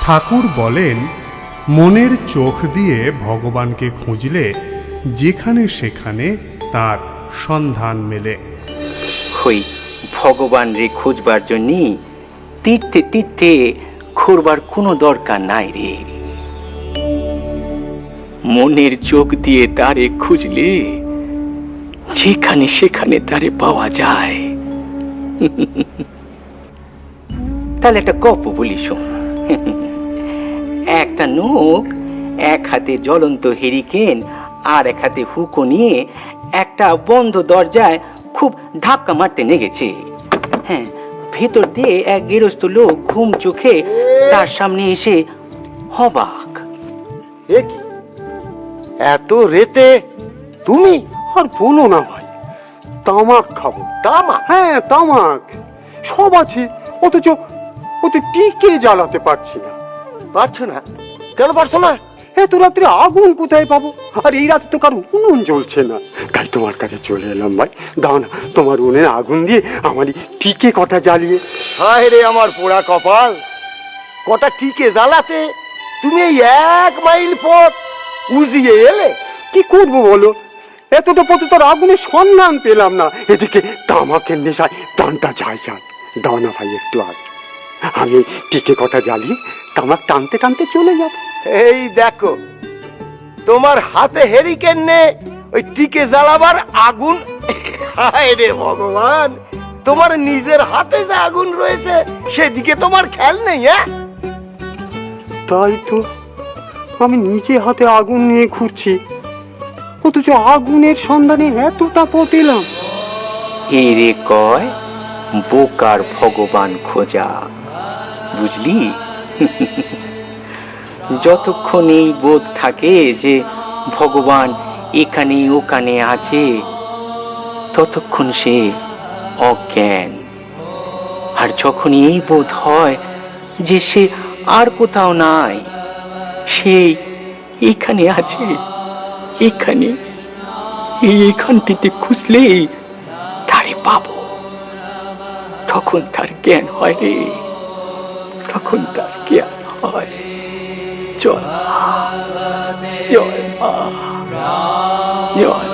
ঠাকুর বলেন, মনের চোখ দিয়ে ভগবানকে খুঁজলে যেখানে সেখানে তার সন্ধান মেলে। হই ভগবান রে খুঁজবার জন্য তীর্থে তীর্থে ঘুরবার কোনো দরকার নাই রে। মনের চোখ দিয়ে তারে খুঁজলে যেখানে সেখানে তারে পাওয়া যায়। তাহলে একটা গল্প বলি শোন। একটা লোক এক হাতে জ্বলন্ত হেরিকেন আর এক হাতে হুকো নিয়ে একটা বন্ধ দরজায় খুব ধাক্কা মারতে নেগেছে। হ্যাঁ, ভেতর দিয়ে এক গেরস্ত লোক ঘুম চোখে তার সামনে এসে অবাক। এ কি, এত রেতে তুমি? আর বলো না ভাই, তামাক খাবো। তামাক? হ্যাঁ, তামাক সব আছে, অথচ টিকে জ্বালাতে পারছি না। পারছো না? কেন পারছো না? এত রাত্রে আগুন কোথায় পাবো? আর এই রাতে তো কারো উনুন জ্বলছে না। তাই তোমার কাছে চলে এলাম ভাই, দাও না তোমার উনুনে আগুন দিয়ে আমারই টিকে কটা জ্বালিয়ে। হায় রে আমার পোড়া কপাল, কটা টিকে জ্বালাতে তুমি এই 1 মাইল পথ উজিয়ে এলে। কি করবো বলো, এতটা পথে তোর আগুনের সন্ধান পেলাম না। এদিকে তামাকের নেশায় টানটা যায় যায়। দাও না ভাই একটু আগে, আমি টিকে কটা জ্বালিয়ে তামাক টানতে টানতে চলে যাব। এই দেখো, তোমার হাতে হেরিকেন নে ওই টিকে জ্বালাবার আগুন। হায় রে ভগবান, তোমার নিজের হাতে যে আগুন রয়েছে সেদিকে তোমার খেয়াল নেই। হ্যাঁ, তাই তো, আমি নিজে হাতে আগুন নিয়ে ঘুরছি, অথচ আগুনের সন্ধানে এতটা পথ এলাম। এই রে কয় বোকার ভগবান খোঁজা, বুঝলি? যতক্ষণ এই বোধ থাকে যে ভগবান এখানে ওখানে আছে, ততক্ষণ সে অজ্ঞান। আর যখন এই বোধ হয় যে সে আর কোথাও নাই, সে এখানে আছে, এইখানটিতে খুঁজলেই তারে পাবো, তখন তার জ্ঞান হয় রে, তখন তার জ্ঞান হয়। জয় মা, জয় মা, জয়।